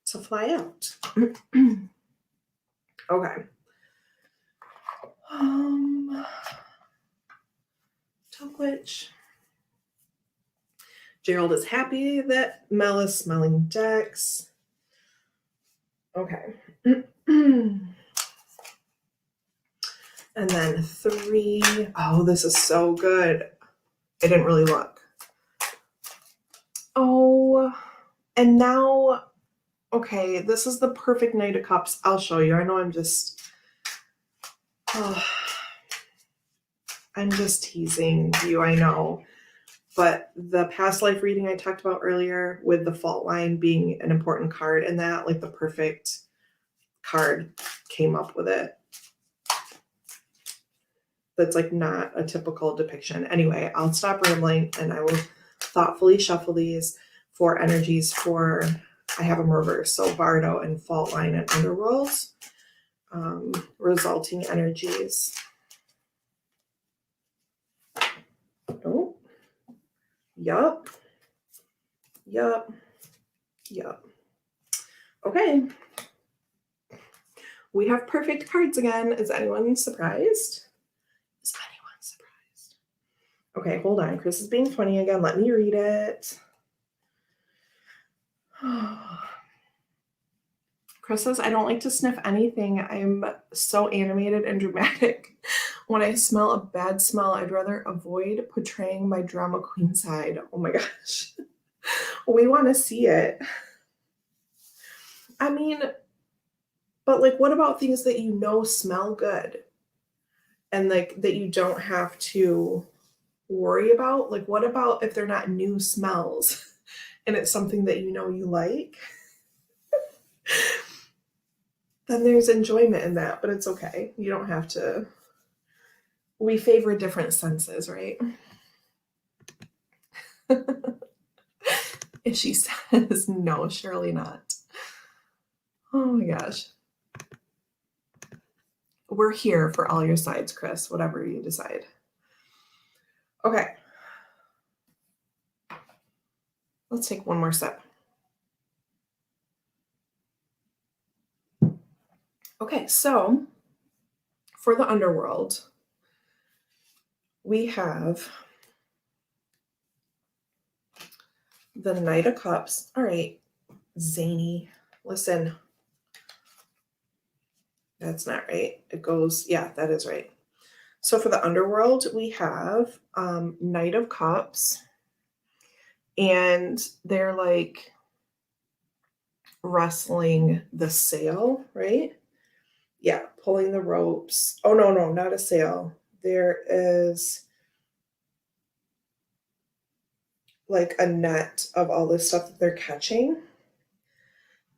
to fly out. Okay. Witch. Gerald is happy that Mel is smelling decks. Okay. And then 3. Oh, this is so good. I didn't really look. Oh, and now, okay, this is the perfect Knight of Cups. I'll show you. I know I'm just teasing you, I know. But the past life reading I talked about earlier with the Faultline being an important card and that, like the perfect card came up with it. That's like not a typical depiction. Anyway, I'll stop rambling and I will thoughtfully shuffle these 4 energies for, I have them reversed, so Bardo and Faultline and Underworld, resulting energies. Oh, yup. Okay. We have perfect cards again. Is anyone surprised? Okay, hold on. Chris is being funny again. Let me read it. Chris says, I don't like to sniff anything. I'm so animated and dramatic. When I smell a bad smell, I'd rather avoid portraying my drama queen side. Oh my gosh. We want to see it. I mean, but like, what about things that you know smell good? And like, that you don't have to worry about? Like, what about if they're not new smells and it's something that you know you like? Then there's enjoyment in that, but it's okay. You don't have to. We favor different senses, right? And she says, no, surely not. Oh my gosh. We're here for all your sides, Chris, whatever you decide. Okay. Let's take one more sip. Okay, so for the Underworld, we have the Knight of Cups. All right, zany. Listen, that's not right. It goes, yeah, that is right. So for the Underworld, we have Knight of Cups, and they're like wrestling the sail, right? Yeah, pulling the ropes. Oh, no, not a sail. There is like a net of all this stuff that they're catching.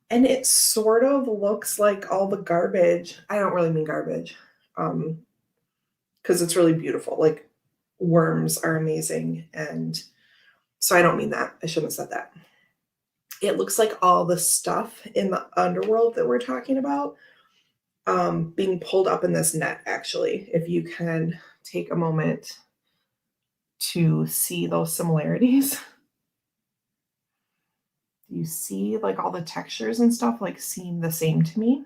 And it sort of looks like all the garbage. I don't really mean garbage, because it's really beautiful. Like worms are amazing. And so I don't mean that. I shouldn't have said that. It looks like all the stuff in the underworld that we're talking about being pulled up in this net, actually. If you can take a moment to see those similarities. You see like all the textures and stuff like seem the same to me.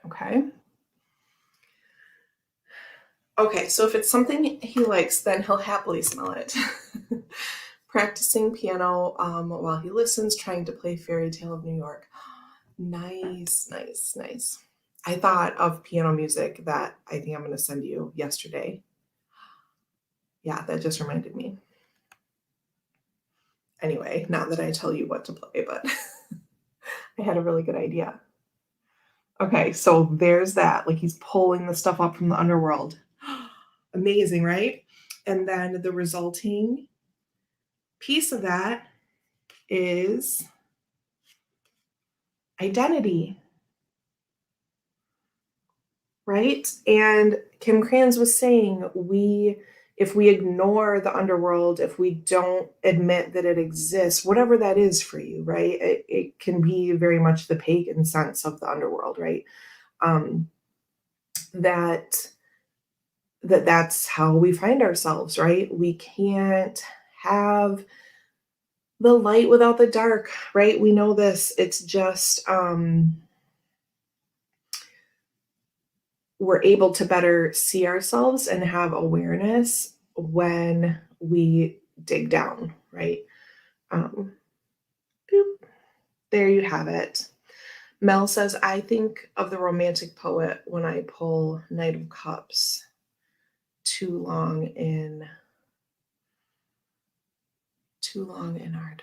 Okay. Okay, so if it's something he likes, then he'll happily smell it. Practicing piano while he listens, trying to play Fairy Tale of New York. Nice. I thought of piano music that I think I'm going to send you yesterday. Yeah, that just reminded me. Anyway, not that I tell you what to play, but I had a really good idea. Okay, so there's that. Like he's pulling the stuff up from the underworld. Amazing, right? And then the resulting piece of that is identity, right? And Kim Kranz was saying if we ignore the underworld, if we don't admit that it exists, whatever that is for you, right? It can be very much the pagan sense of the underworld, right? That's how we find ourselves, right? We can't have the light without the dark, right? We know this. It's just we're able to better see ourselves and have awareness when we dig down, right? Boop. There you have it. Mel says, I think of the romantic poet when I pull Knight of Cups too long in RW.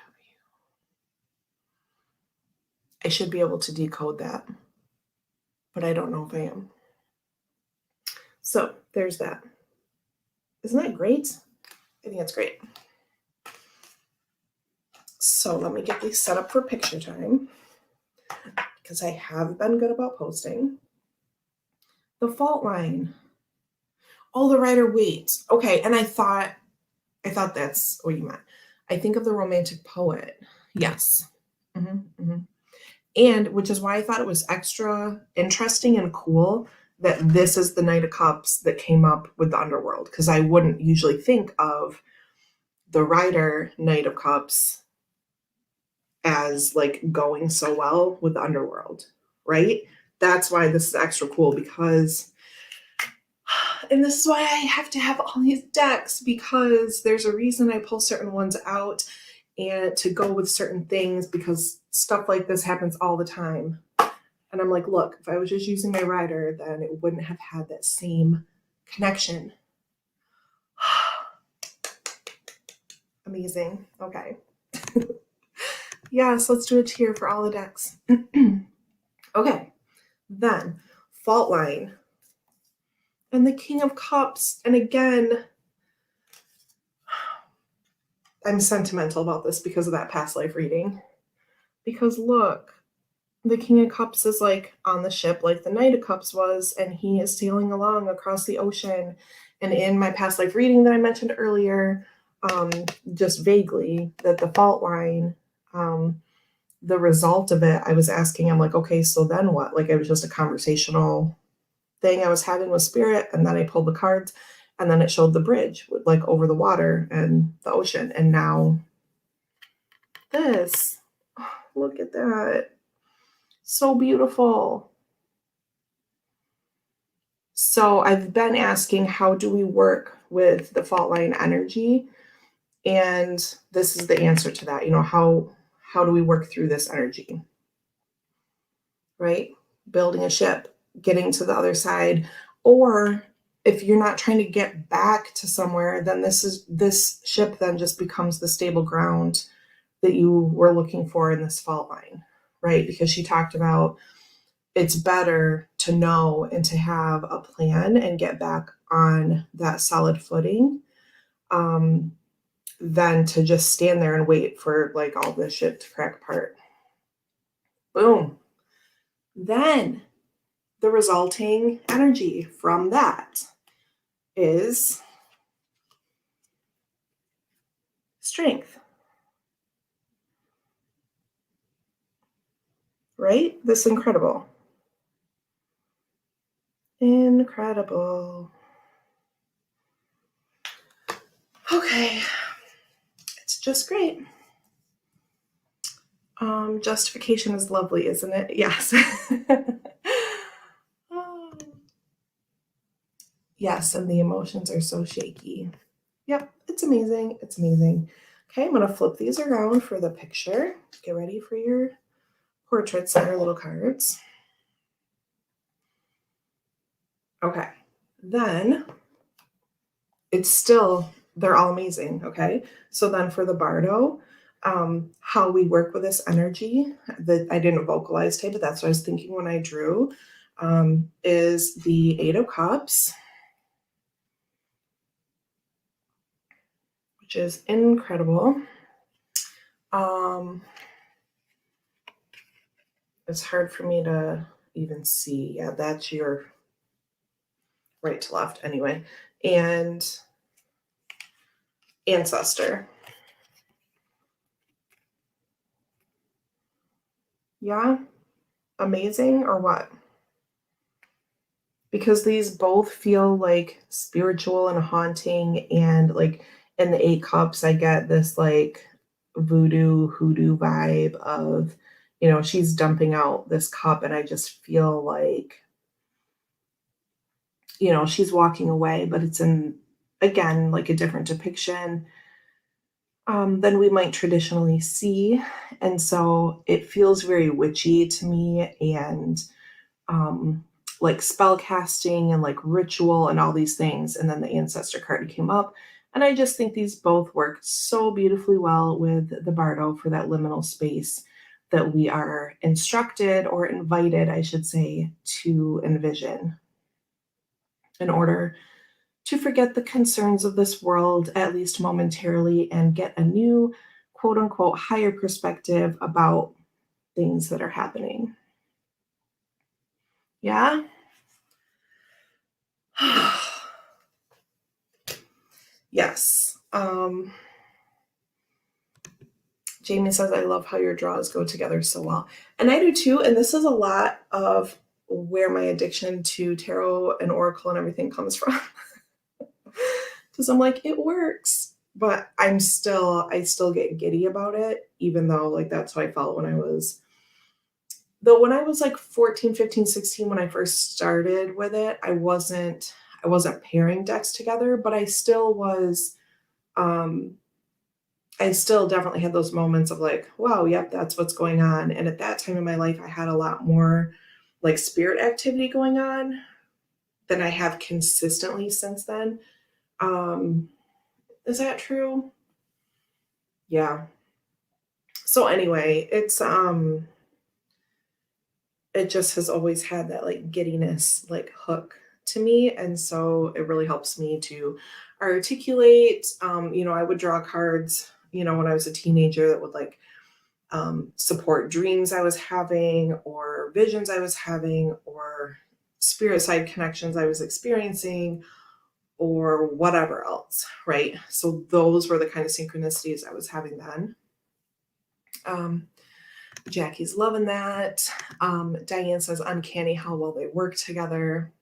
I should be able to decode that, but I don't know if I am. So there's that. Isn't that great? I think it's great. So let me get these set up for picture time because I have been good about posting. The Faultline. Oh, the rider waits. Okay, and I thought that's what you meant. I think of the romantic poet. Yes. And which is why I thought it was extra interesting and cool that this is the Knight of Cups that came up with the Underworld, because I wouldn't usually think of the rider Knight of Cups as like going so well with the Underworld, right? That's why this is extra cool, because and this is why I have to have all these decks, because there's a reason I pull certain ones out and to go with certain things, because stuff like this happens all the time. And I'm like, look, if I was just using my rider, then it wouldn't have had that same connection. Amazing. Okay. Yes, let's do a tier for all the decks. Okay. Then Faultline and the King of Cups. And again, I'm sentimental about this because of that past life reading. Because look, the King of Cups is like on the ship like the Knight of Cups was, and he is sailing along across the ocean. And in my past life reading that I mentioned earlier, just vaguely, that the Faultline, the result of it, I was asking, I'm like, okay, so then what? Like it was just a conversational thing I was having with Spirit, and then I pulled the cards, and then it showed the bridge like over the water and the ocean. And now this, look at that. So beautiful. So I've been asking, how do we work with the Faultline energy? And this is the answer to that. You know, how do we work through this energy? Right? Building a ship, getting to the other side. Or if you're not trying to get back to somewhere, then this ship then just becomes the stable ground, that you were looking for in this fault line, right? Because she talked about it's better to know and to have a plan and get back on that solid footing than to just stand there and wait for like all this shit to crack apart. Boom. Then the resulting energy from that is strength, right? This incredible. Incredible. Okay. It's just great. Justification is lovely, isn't it? Yes. Yes, and the emotions are so shaky. Yep, it's amazing. It's amazing. Okay, I'm going to flip these around for the picture. Get ready for your portraits and your little cards. Okay, then it's still, they're all amazing. Okay, so then for the Bardo, how we work with this energy that I didn't vocalize today, but that's what I was thinking when I drew, is the Eight of Cups, which is incredible. It's hard for me to even see. Yeah, that's your right to left anyway. And ancestor. Yeah, amazing or what? Because these both feel like spiritual and haunting, and like in the Eight Cups, I get this like voodoo hoodoo vibe of, she's dumping out this cup, and I just feel like, she's walking away, but it's in, again, like a different depiction than we might traditionally see. And so it feels very witchy to me, and like spell casting and like ritual and all these things. And then the ancestor card came up. And I just think these both work so beautifully well with the Bardo for that liminal space that we are instructed, or invited, I should say, to envision in order to forget the concerns of this world, at least momentarily, and get a new, quote unquote, higher perspective about things that are happening. Yeah? Yes. Jamie says, I love how your draws go together so well. And I do too. And this is a lot of where my addiction to tarot and oracle and everything comes from. Because I'm like, it works. But I still get giddy about it, even though like that's how I felt when I was like 14, 15, 16, when I first started with it, I wasn't pairing decks together, but I still was, I still definitely had those moments of like, wow, yep, that's what's going on. And at that time in my life, I had a lot more like spirit activity going on than I have consistently since then. Is that true? Yeah. So anyway, it just has always had that like giddiness like hook to me, and so it really helps me to articulate. I would draw cards, when I was a teenager, that would like support dreams I was having, or visions I was having, or spirit side connections I was experiencing, or whatever else, right? So those were the kind of synchronicities I was having then. Jackie's loving that. Diane says, uncanny how well they work together.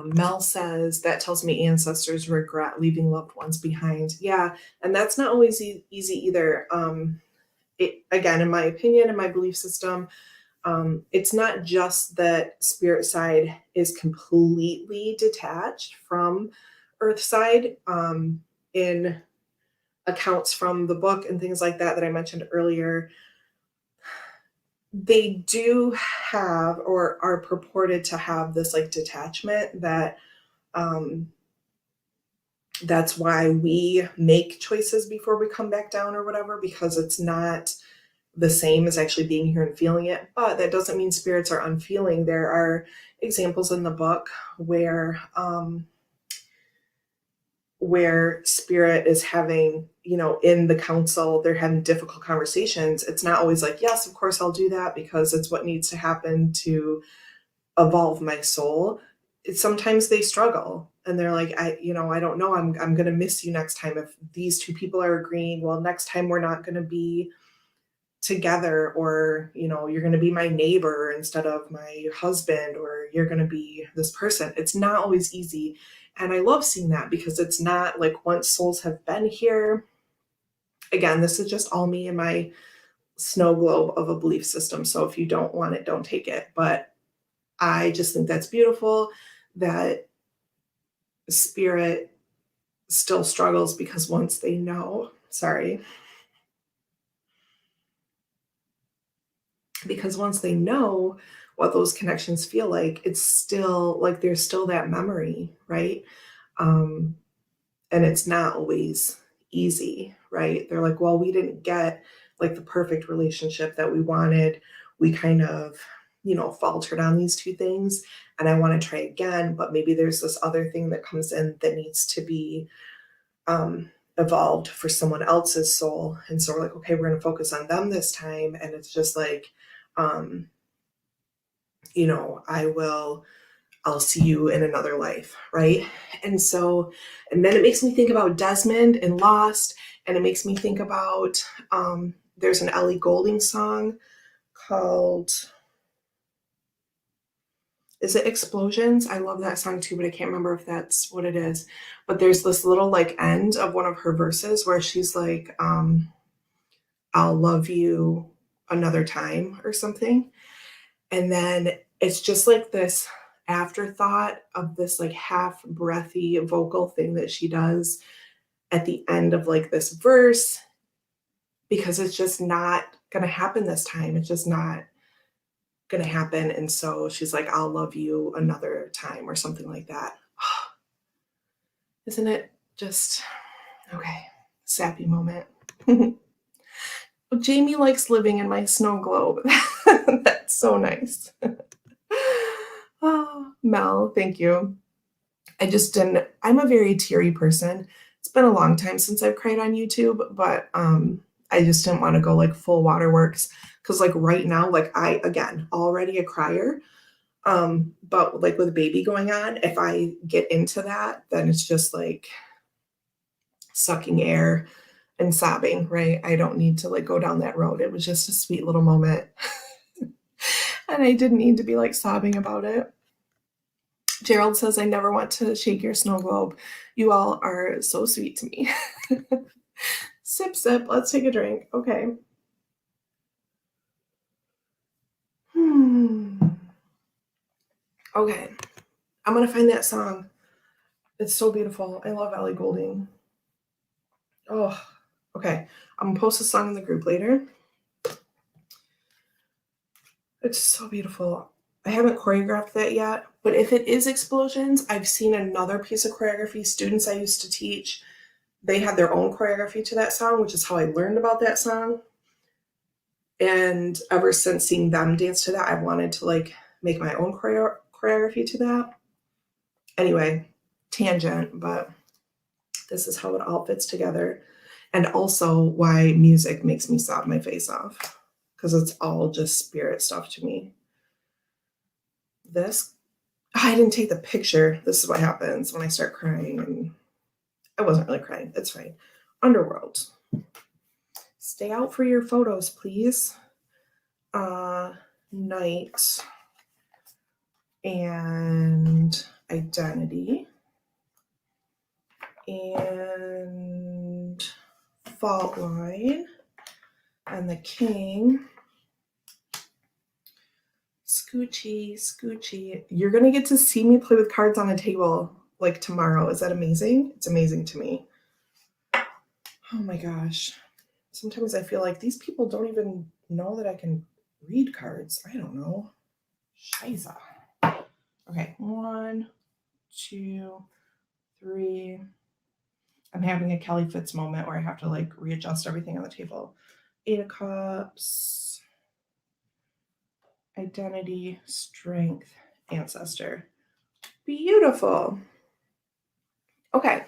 Mel says, that tells me ancestors regret leaving loved ones behind. Yeah, and that's not always easy either. Again, in my opinion, in my belief system, it's not just that spirit side is completely detached from earth side. In accounts from the book and things like that I mentioned earlier, they do have, or are purported to have, this like detachment that That's why we make choices before we come back down or whatever, because it's not the same as actually being here and feeling it. But that doesn't mean spirits are unfeeling. There are examples in the book where spirit is having, in the council, they're having difficult conversations. It's not always like, yes, of course I'll do that because it's what needs to happen to evolve my soul. Sometimes they struggle and they're like, I don't know, I'm going to miss you next time. If these two people are agreeing, well, next time we're not going to be together, or you're going to be my neighbor instead of my husband, or you're going to be this person. It's not always easy, and I love seeing that, because it's not like once souls have been here. Again, this is just all me and my snow globe of a belief system, so if you don't want it, don't take it. But I just think that's beautiful that spirit still struggles, because once they know, because once they know what those connections feel like, it's still like there's still that memory, right? Um, and it's not always easy, right? They're like, well, we didn't get like the perfect relationship that we wanted. We kind of, faltered on these two things, and I want to try again, but maybe there's this other thing that comes in that needs to be evolved for someone else's soul. And so we're like, okay, we're going to focus on them this time. And it's just like, um, I'll see you in another life, right? And then it makes me think about Desmond and Lost, and it makes me think about, there's an Ellie Goulding song called, is it Explosions? I love that song too, but I can't remember if that's what it is. But there's this little like end of one of her verses where she's like, I'll love you another time or something. And then it's just like this afterthought of this like half breathy vocal thing that she does at the end of like this verse, because it's just not going to happen this time. It's just not going to happen. And so she's like, I'll love you another time or something like that. Isn't it just okay? Sappy moment. Jamie likes living in my snow globe. That's so nice. Oh, Mel, thank you. I'm a very teary person. It's been a long time since I've cried on YouTube, but I just didn't want to go like full waterworks, because like right now, like again, already a crier. But like with a baby going on, if I get into that, then it's just like sucking air and sobbing, right? I don't need to like go down that road. It was just a sweet little moment. And I didn't need to be like sobbing about it. Gerald says, I never want to shake your snow globe. You all are so sweet to me. Sip, sip. Let's take a drink. Okay. Okay. I'm going to find that song. It's so beautiful. I love Ellie Goulding. Oh, okay. I'm going to post a song in the group later. It's so beautiful. I haven't choreographed that yet, but if it is Explosions, I've seen another piece of choreography. Students I used to teach, they had their own choreography to that song, which is how I learned about that song. And ever since seeing them dance to that, I wanted to like make my own choreography to that. Anyway, tangent, but this is how it all fits together. And also why music makes me sob my face off, because it's all just spirit stuff to me. I didn't take the picture. This is what happens when I start crying. And I wasn't really crying. It's fine. Underworld. Stay out for your photos, please. Night and identity and Faultline and the king. Scoochie. You're gonna get to see me play with cards on a table like tomorrow. Is that amazing? It's amazing to me. Oh my gosh. Sometimes I feel like these people don't even know that I can read cards. I don't know. Scheiße. Okay, 1, 2, 3, I'm having a Kelly Fitz moment where I have to like readjust everything on the table. 8 of Cups, Identity, Strength, Ancestor. Beautiful. Okay.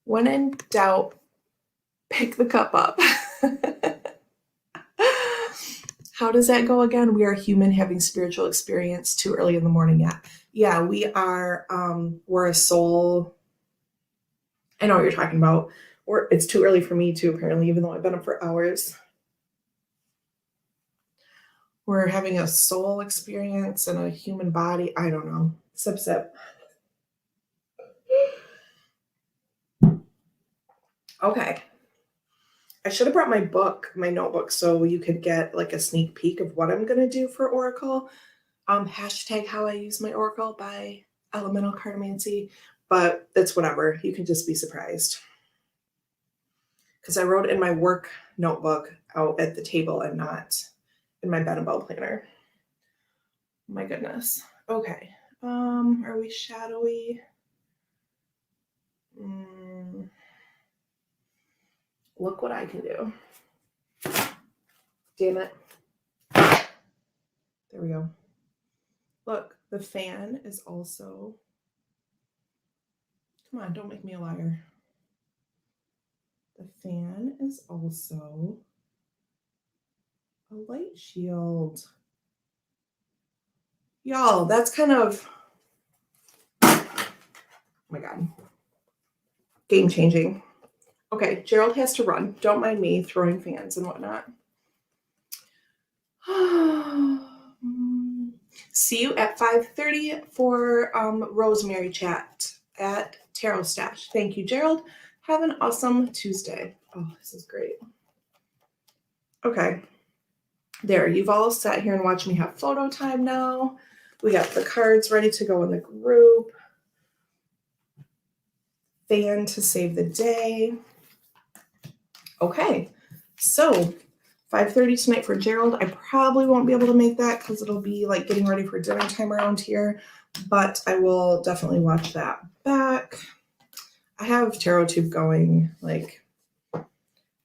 When in doubt, pick the cup up. How does that go again? We are human having spiritual experience too early in the morning yet. Yeah, we are, we're a soul. I know what you're talking about. It's too early for me too, apparently, even though I've been up for hours. We're having a soul experience and a human body. I don't know. Sip, sip. Okay. I should have brought my book, my notebook, so you could get like a sneak peek of what I'm going to do for Oracle. Hashtag How I Use My Oracle by Elemental Cartomancy, but it's whatever. You can just be surprised. Because I wrote in my work notebook out at the table and not in my bed and bell planner. My goodness. Okay. Are we shadowy? Look what I can do. Damn it. There we go. Look, the fan is also... Come on, don't make me a liar. The fan is also a light shield. Y'all, that's kind of... Oh my God. Game changing. Okay, Gerald has to run. Don't mind me throwing fans and whatnot. See you at 5:30 for Rosemary chat at Tarot Stash. Thank you, Gerald. Have an awesome Tuesday. Oh, this is great. Okay. There, you've all sat here and watched me have photo time now. We got the cards ready to go in the group. Fan to save the day. Okay, so 5:30 tonight for Gerald. I probably won't be able to make that because it'll be like getting ready for dinner time around here, but I will definitely watch that back. I have Tarot Tube going like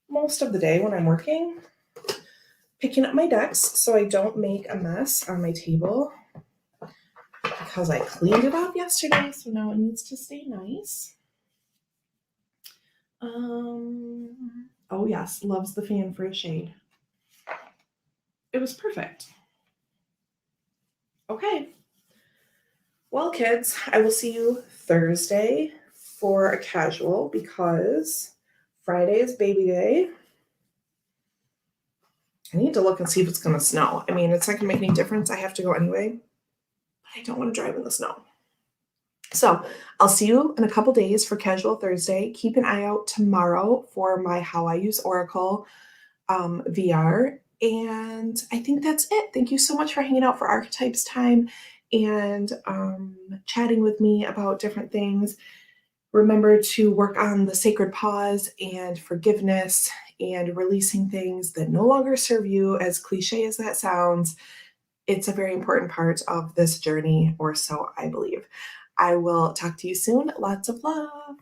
most of the day when I'm working, picking up my decks so I don't make a mess on my table because I cleaned it up yesterday, so now it needs to stay nice. Oh yes, loves the fan for a shade. It was perfect. Okay. Well, kids, I will see you Thursday for a casual because Friday is baby day. I need to look and see if it's going to snow. I mean, it's not going to make any difference. I have to go anyway, but I don't want to drive in the snow. So I'll see you in a couple days for Casual Thursday. Keep an eye out tomorrow for my How I Use Oracle VR. And I think that's it. Thank you so much for hanging out for Archetypes time and chatting with me about different things. Remember to work on the sacred pause and forgiveness and releasing things that no longer serve you, as cliche as that sounds. It's a very important part of this journey, or so I believe. I will talk to you soon. Lots of love.